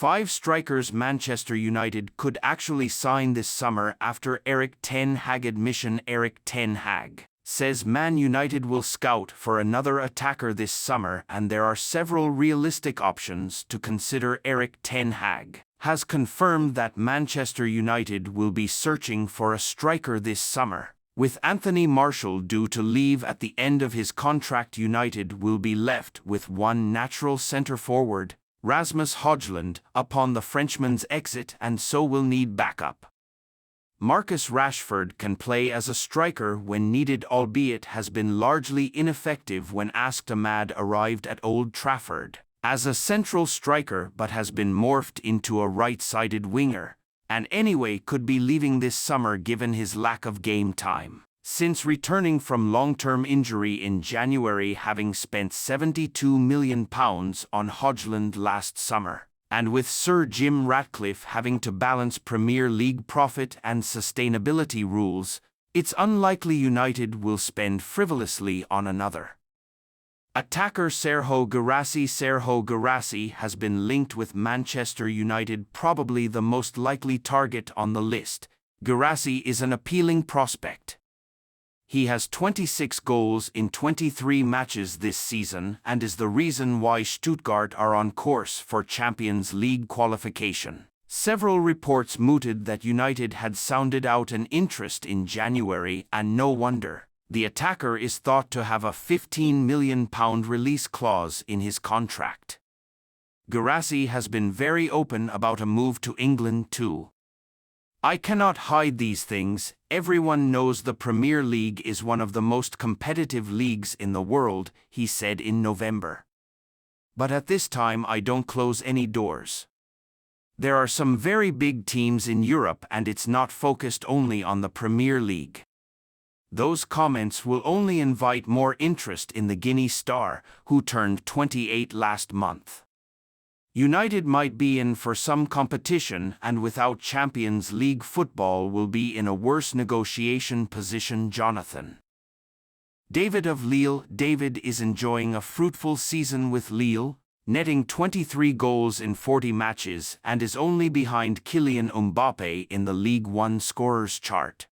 5 strikers Manchester United could actually sign this summer after Erik ten Hag admission. Erik ten Hag says Man United will scout for another attacker this summer, and there are several realistic options to consider. Erik ten Hag has confirmed that Manchester United will be searching for a striker this summer. With Anthony Martial due to leave at the end of his contract, United will be left with one natural centre-forward, Rasmus Højlund, upon the Frenchman's exit, and so will need backup. Marcus Rashford can play as a striker when needed, albeit has been largely ineffective when asked. Ahmad arrived at Old Trafford as a central striker but has been morphed into a right-sided winger, and anyway could be leaving this summer given his lack of game time since returning from long-term injury in January, having spent £72 million on Højlund last summer. And with Sir Jim Ratcliffe having to balance Premier League profit and sustainability rules, it's unlikely United will spend frivolously on another. Attacker Serhou Guirassy has been linked with Manchester United, probably the most likely target on the list. Guirassy is an appealing prospect. He has 26 goals in 23 matches this season and is the reason why Stuttgart are on course for Champions League qualification. Several reports mooted that United had sounded out an interest in January, and no wonder. The attacker is thought to have a £15 million release clause in his contract. Guirassy has been very open about a move to England too. "I cannot hide these things. Everyone knows the Premier League is one of the most competitive leagues in the world," he said in November. "But at this time I don't close any doors. There are some very big teams in Europe and it's not focused only on the Premier League." Those comments will only invite more interest in the Guinea star, who turned 28 last month. United might be in for some competition, and without Champions League football will be in a worse negotiation position. Jonathan David of Lille. David is enjoying a fruitful season with Lille, netting 23 goals in 40 matches and is only behind Kylian Mbappe in the League One scorers chart.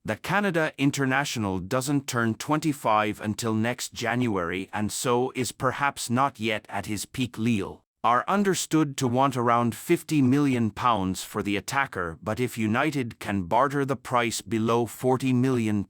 The Canada international doesn't turn 25 until next January, and so is perhaps not yet at his peak. Lille are understood to want around £50 million for the attacker, but if United can barter the price below £40 million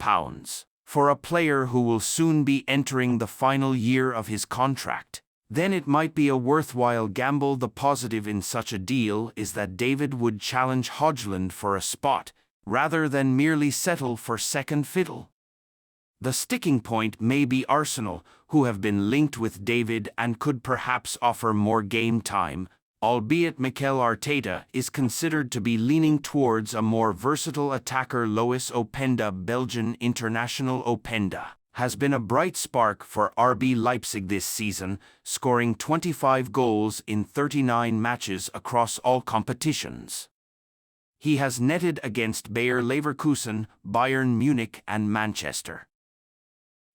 for a player who will soon be entering the final year of his contract, then it might be a worthwhile gamble. The positive in such a deal is that David would challenge Højlund for a spot, rather than merely settle for second fiddle. The sticking point may be Arsenal, who have been linked with David and could perhaps offer more game time, albeit Mikel Arteta is considered to be leaning towards a more versatile attacker. Lois Openda. Belgian international Openda has been a bright spark for RB Leipzig this season, scoring 25 goals in 39 matches across all competitions. He has netted against Bayer Leverkusen, Bayern Munich and Manchester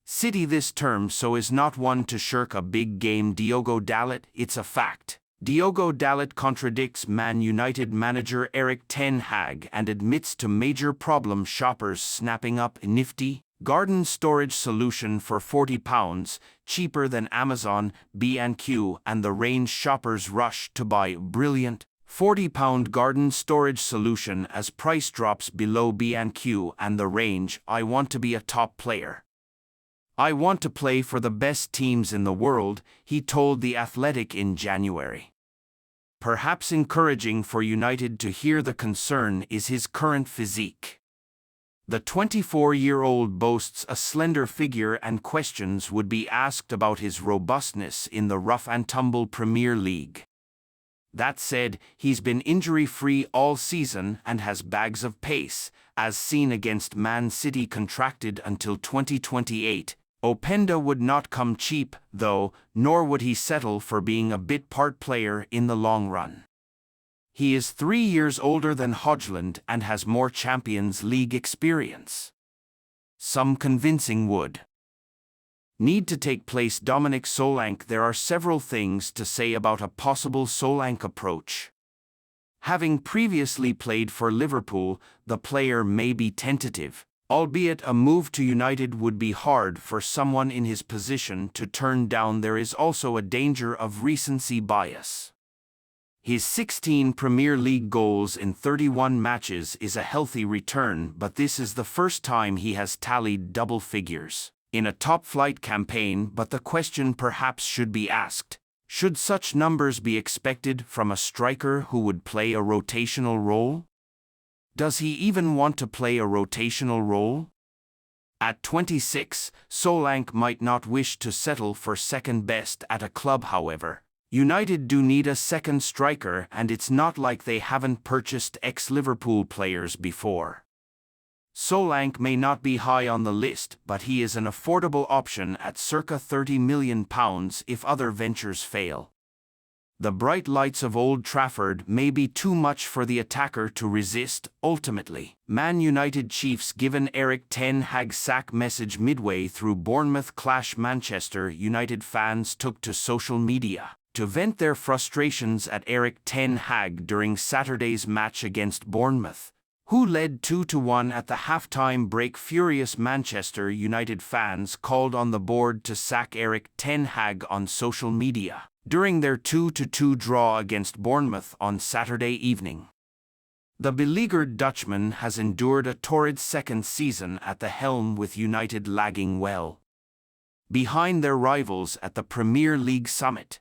City this term, so is not one to shirk a big game. Diogo Dalot. It's a fact. Diogo Dalot contradicts Man United manager Erik ten Hag and admits to major problem shoppers snapping up a nifty garden storage solution for £40, cheaper than Amazon, B&Q, and the range shoppers rush to buy brilliant £40 garden storage solution as price drops below B&Q and the range. "I want to be a top player. I want to play for the best teams in the world," he told The Athletic in January. Perhaps encouraging for United to hear the concern is his current physique. The 24-year-old boasts a slender figure, and questions would be asked about his robustness in the rough-and-tumble Premier League. That said, he's been injury-free all season and has bags of pace, as seen against Man City. Contracted until 2028, Openda would not come cheap, though, nor would he settle for being a bit part player in the long run. He is 3 years older than Højlund and has more Champions League experience. Some convincing would need to take place. Dominic Solanke. There are several things to say about a possible Solanke approach. Having previously played for Liverpool, the player may be tentative, albeit a move to United would be hard for someone in his position to turn down. There is also a danger of recency bias. His 16 Premier League goals in 31 matches is a healthy return, but this is the first time he has tallied double figures in a top-flight campaign. But the question perhaps should be asked, should such numbers be expected from a striker who would play a rotational role? Does he even want to play a rotational role? At 26, Solanke might not wish to settle for second best at a club. However, United do need a second striker, and it's not like they haven't purchased ex-Liverpool players before. Solanke may not be high on the list, but he is an affordable option at circa £30 million if other ventures fail. The bright lights of Old Trafford may be too much for the attacker to resist. Ultimately, Man United chiefs given Erik ten Hag sack message midway through Bournemouth clash. Manchester United fans took to social media to vent their frustrations at Erik ten Hag during Saturday's match against Bournemouth, who led 2-1 at the halftime break. Furious Manchester United fans called on the board to sack Erik ten Hag on social media during their 2-2 draw against Bournemouth on Saturday evening. The beleaguered Dutchman has endured a torrid second season at the helm, with United lagging well behind their rivals at the Premier League summit.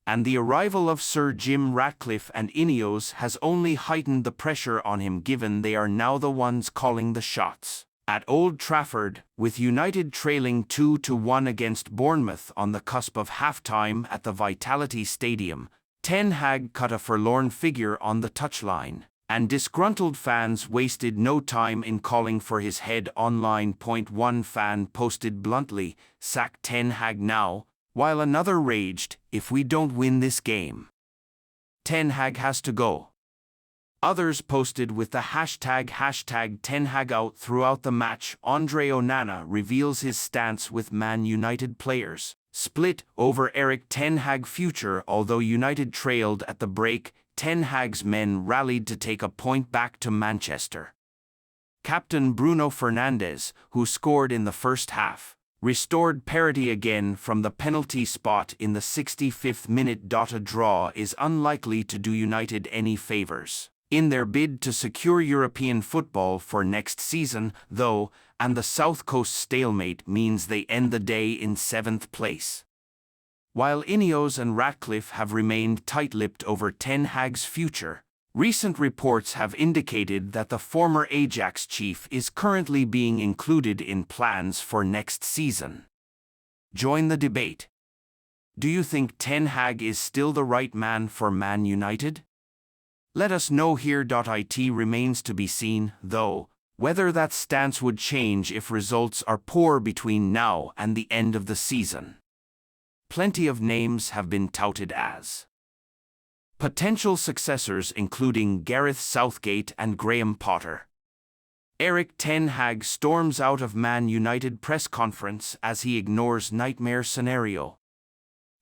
And the arrival of Sir Jim Ratcliffe and Ineos has only heightened the pressure on him, given they are now the ones calling the shots at Old Trafford, with United trailing 2-1 against Bournemouth on the cusp of halftime at the Vitality Stadium. Ten Hag cut a forlorn figure on the touchline, and disgruntled fans wasted no time in calling for his head. Online. One fan posted bluntly, "Sack Ten Hag now," while another raged, "If we don't win this game, Ten Hag has to go." Others posted with the hashtag Ten Hag out. Throughout the match, Andre Onana reveals his stance, with Man United players split over Erik ten Hag's future. Although United trailed at the break, Ten Hag's men rallied to take a point back to Manchester. Captain Bruno Fernandes, who scored in the first half, restored parity again from the penalty spot in the 65th minute. A draw is unlikely to do United any favours in their bid to secure European football for next season, though, and the South Coast stalemate means they end the day in 7th place. While Ineos and Ratcliffe have remained tight-lipped over Ten Hag's future, recent reports have indicated that the former Ajax chief is currently being included in plans for next season. Join the debate. Do you think Ten Hag is still the right man for Man United? Let us know here. It remains to be seen, though, whether that stance would change if results are poor between now and the end of the season. Plenty of names have been touted as potential successors, including Gareth Southgate and Graham Potter. Erik ten Hag storms out of Man United press conference as he ignores nightmare scenario.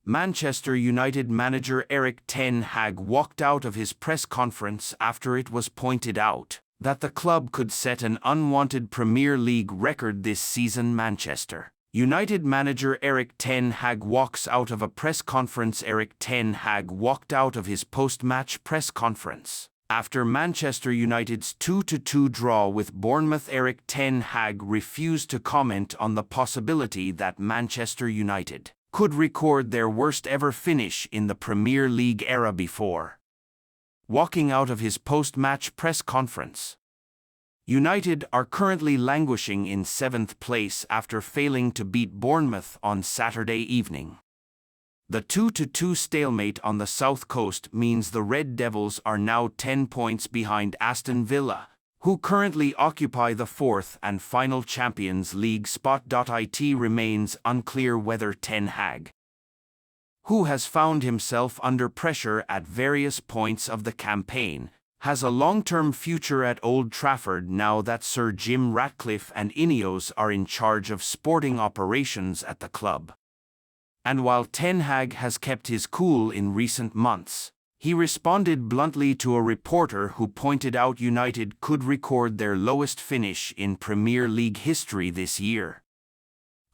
Manchester United manager Erik ten Hag walked out of his press conference after it was pointed out that the club could set an unwanted Premier League record this season. Manchester United manager Erik ten Hag walks out of a press conference. Erik ten Hag walked out of his post-match press conference after Manchester United's 2-2 draw with Bournemouth. Erik ten Hag refused to comment on the possibility that Manchester United could record their worst-ever finish in the Premier League era before walking out of his post-match press conference. United are currently languishing in 7th place after failing to beat Bournemouth on Saturday evening. The 2-2 stalemate on the South Coast means the Red Devils are now 10 points behind Aston Villa, who currently occupy the 4th and final Champions League spot. It remains unclear whether Ten Hag, who has found himself under pressure at various points of the campaign, has a long-term future at Old Trafford now that Sir Jim Ratcliffe and Ineos are in charge of sporting operations at the club. And while Ten Hag has kept his cool in recent months, he responded bluntly to a reporter who pointed out United could record their lowest finish in Premier League history this year.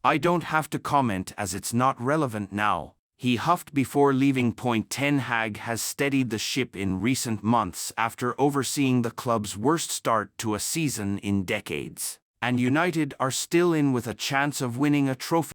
"I don't have to comment as it's not relevant now," he huffed before leaving. Ten Hag has steadied the ship in recent months after overseeing the club's worst start to a season in decades, and United are still in with a chance of winning a trophy.